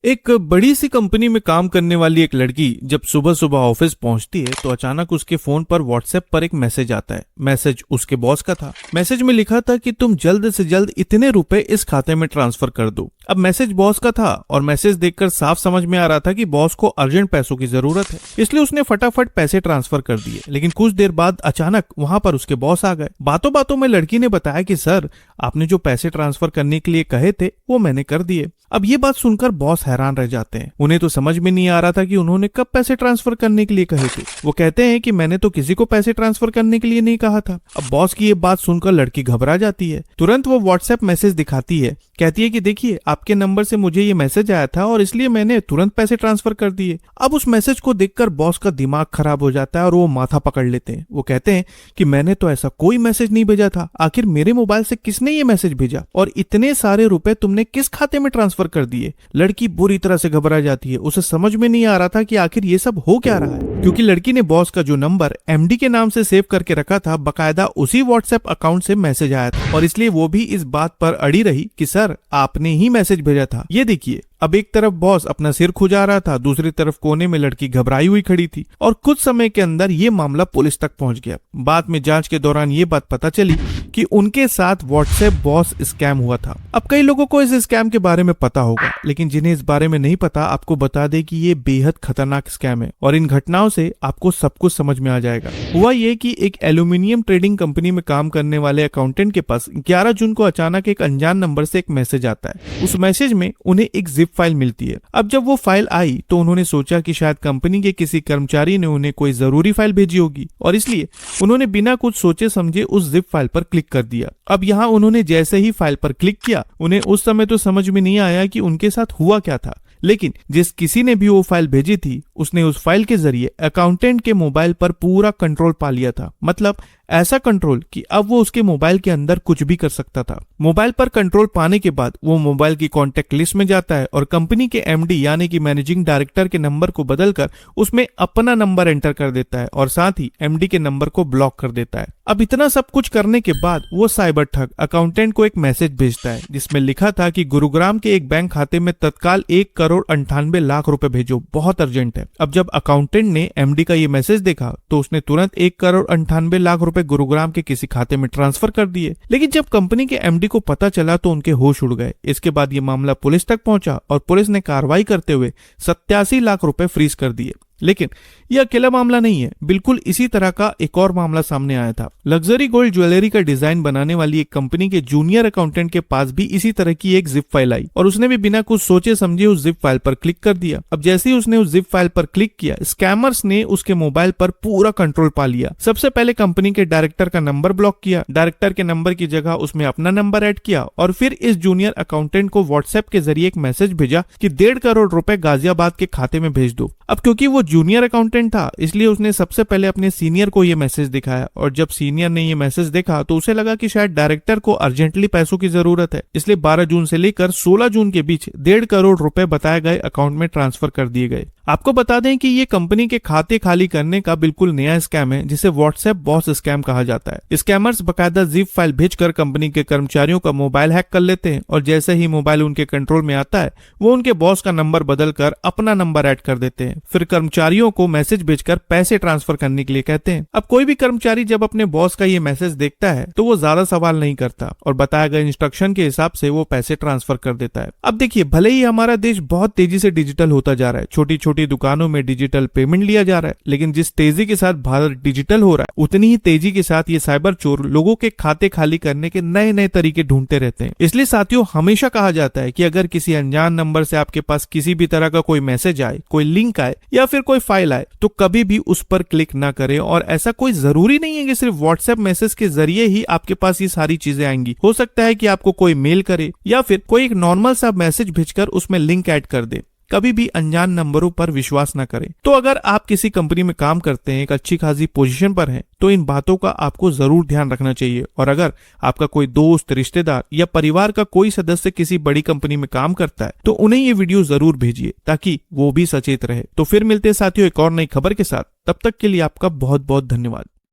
एक बड़ी सी कंपनी में काम करने वाली एक लड़की जब सुबह सुबह ऑफिस पहुंचती है तो अचानक उसके फोन पर व्हाट्सएप पर एक मैसेज आता है। मैसेज उसके बॉस का था। मैसेज में लिखा था कि तुम जल्द से जल्द इतने रुपए इस खाते में ट्रांसफर कर दो। अब मैसेज बॉस का था और मैसेज देखकर साफ समझ में आ रहा था कि बॉस को अर्जेंट पैसों की जरूरत है, इसलिए उसने फटाफट पैसे ट्रांसफर कर दिए। लेकिन कुछ देर बाद अचानक वहां पर उसके बॉस आ गए। बातों बातों में लड़की ने बताया कि सर, आपने जो पैसे ट्रांसफर करने के लिए कहे थे वो मैंने कर दिए। अब ये बात सुनकर बॉस हैरान रह जाते हैं। उन्हें तो समझ में नहीं आ रहा था कि उन्होंने कब पैसे ट्रांसफर करने के लिए कहे थे। वो कहते हैं कि मैंने तो किसी को पैसे ट्रांसफर करने के लिए नहीं कहा था। अब बॉस की ये बात सुनकर लड़की घबरा जाती है। तुरंत वो व्हाट्सएप मैसेज दिखाती है, कहती है कि देखिए, आपके नंबर से मुझे ये मैसेज आया था और इसलिए मैंने तुरंत पैसे ट्रांसफर कर दिए। अब उस मैसेज को देखकर बॉस का दिमाग खराब हो जाता है और वो माथा पकड़ लेते हैं। वो कहते हैं कि मैंने तो ऐसा कोई मैसेज नहीं भेजा था, आखिर मेरे मोबाइल से किसने ये मैसेज भेजा और इतने सारे रुपए तुमने किस खाते में ट्रांसफर कर दिए। लड़की बुरी तरह से घबरा जाती है। उसे समझ में नहीं आ रहा था कि आखिर ये सब हो क्या रहा है, क्योंकि लड़की ने बॉस का जो नंबर एमडी के नाम से सेव करके रखा था, बकायदा उसी व्हाट्सएप अकाउंट से मैसेज आया था और इसलिए वो भी इस बात पर अड़ी रही कि सर, आपने ही मैसेज भेजा था। ये देखिए, अब एक तरफ बॉस अपना सिर खुजा रहा था, दूसरी तरफ कोने में लड़की घबराई हुई खड़ी थी और कुछ समय के अंदर ये मामला पुलिस तक पहुंच गया। बाद में जांच के दौरान ये बात पता चली कि उनके साथ व्हाट्सएप बॉस स्कैम हुआ था। अब कई लोगों को इस स्कैम के बारे में पता होगा, लेकिन जिन्हें इस बारे में नहीं पता, आपको बता दे कि ये बेहद खतरनाक स्कैम है और इन घटनाओं से आपको सब कुछ समझ में आ जाएगा। हुआ ये कि एक एल्यूमिनियम ट्रेडिंग कंपनी में काम करने वाले अकाउंटेंट के पास 11 जून को अचानक एक अनजान नंबर से एक मैसेज आता है। उस मैसेज में उन्हें एक जिप फाइल मिलती है। अब जब वो फाइल आई तो उन्होंने सोचा कि शायद कंपनी के किसी कर्मचारी ने उन्हें कोई जरूरी फाइल भेजी होगी और इसलिए उन्होंने बिना कुछ सोचे समझे उस जिप फाइल पर क्लिक कर दिया। अब यहाँ उन्होंने जैसे ही फाइल पर क्लिक किया, उन्हें उस समय तो समझ में नहीं आया कि उनके साथ हुआ क्या था, लेकिन जिस किसी ने भी वो फाइल भेजी थी उसने उस फाइल के जरिए अकाउंटेंट के मोबाइल पर पूरा कंट्रोल पा लिया था। मतलब ऐसा कंट्रोल कि अब वो उसके मोबाइल के अंदर कुछ भी कर सकता था। मोबाइल पर कंट्रोल पाने के बाद वो मोबाइल की कॉन्टेक्ट लिस्ट में जाता है और कंपनी के एमडी यानी कि मैनेजिंग डायरेक्टर के नंबर को बदलकर उसमें अपना नंबर एंटर कर देता है और साथ ही एमडी के नंबर को ब्लॉक कर देता है। अब इतना सब कुछ करने के बाद वो साइबर ठग अकाउंटेंट को एक मैसेज भेजता है जिसमें लिखा था कि गुरुग्राम के एक बैंक खाते में तत्काल 1,98,00,000 रुपए भेजो, बहुत अर्जेंट है। अब जब अकाउंटेंट ने एमडी का ये मैसेज देखा तो उसने तुरंत 1,98,00,000 रुपए गुरुग्राम के किसी खाते में ट्रांसफर कर दिए। लेकिन जब कंपनी के एमडी को पता चला तो उनके होश उड़ गए। इसके बाद ये मामला पुलिस तक पहुंचा और पुलिस ने कार्रवाई करते हुए 87 लाख रुपए फ्रीज कर दिए। लेकिन यह अकेला मामला नहीं है, बिल्कुल इसी तरह का एक और मामला सामने आया था। लग्जरी गोल्ड ज्वेलरी का डिजाइन बनाने वाली एक कंपनी के जूनियर अकाउंटेंट के पास भी इसी तरह की एक जिप फाइल आई और उसने भी बिना कुछ सोचे समझे उस जिप फाइल पर क्लिक कर दिया। अब जैसे ही उसने उस जिप फाइल पर क्लिक किया, स्कैमर्स ने उसके मोबाइल पर पूरा कंट्रोल पा लिया। सबसे पहले कंपनी के डायरेक्टर का नंबर ब्लॉक किया, डायरेक्टर के नंबर की जगह उसमें अपना नंबर ऐड किया और फिर इस जूनियर अकाउंटेंट को व्हाट्सएप के जरिए एक मैसेज भेजा कि 1.5 करोड़ रुपए गाजियाबाद के खाते में भेज दो। अब क्योंकि वो जूनियर अकाउंटेंट था इसलिए उसने सबसे पहले अपने सीनियर को ये मैसेज दिखाया और जब सीनियर ने ये मैसेज देखा तो उसे लगा कि शायद डायरेक्टर को अर्जेंटली पैसों की जरूरत है, इसलिए 12 जून से लेकर 16 जून के बीच 1.5 करोड़ रुपए बताए गए अकाउंट में ट्रांसफर कर दिए गए। आपको बता दें कि ये कंपनी के खाते खाली करने का बिल्कुल नया स्कैम है जिसे व्हाट्सएप बॉस स्कैम कहा जाता है। स्कैमर्स बकायदा जिप फाइल भेजकर कंपनी के कर्मचारियों का मोबाइल हैक कर लेते हैं और जैसे ही मोबाइल उनके कंट्रोल में आता है वो उनके बॉस का नंबर बदलकर अपना नंबर ऐड कर देते हैं। फिर कर्मचारियों को मैसेज भेजकर पैसे ट्रांसफर करने के लिए कहते हैं। अब कोई भी कर्मचारी जब अपने बॉस का ये मैसेज देखता है तो वो ज्यादा सवाल नहीं करता और बताए गए इंस्ट्रक्शन के हिसाब से वो पैसे ट्रांसफर कर देता है। अब देखिए, भले ही हमारा देश बहुत तेजी से डिजिटल होता जा रहा है, छोटी छोटी दुकानों में डिजिटल पेमेंट लिया जा रहा है, लेकिन जिस तेजी के साथ भारत डिजिटल हो रहा है उतनी ही तेजी के साथ ये साइबर चोर लोगों के खाते खाली करने के नए नए तरीके ढूंढते रहते हैं। इसलिए साथियों, हमेशा कहा जाता है कि अगर किसी अनजान नंबर से आपके पास किसी भी तरह का कोई मैसेज आए, कोई लिंक आए या फिर कोई फाइल आए तो कभी भी उस पर क्लिक ना करें। और ऐसा कोई जरूरी नहीं है कि सिर्फ व्हाट्सएप मैसेज के जरिए ही आपके पास ये सारी चीजें आएंगी। हो सकता है कि आपको कोई मेल करे या फिर कोई एक नॉर्मल सा मैसेज भेजकर उसमें लिंक ऐड कर दे। कभी भी अनजान नंबरों पर विश्वास न करें। तो अगर आप किसी कंपनी में काम करते हैं, एक अच्छी खासी पोजीशन पर हैं, तो इन बातों का आपको जरूर ध्यान रखना चाहिए। और अगर आपका कोई दोस्त, रिश्तेदार या परिवार का कोई सदस्य किसी बड़ी कंपनी में काम करता है तो उन्हें ये वीडियो जरूर भेजिए ताकि वो भी सचेत रहे। तो फिर मिलते हैं साथियों एक और नई खबर के साथ। तब तक के लिए आपका बहुत बहुत धन्यवाद।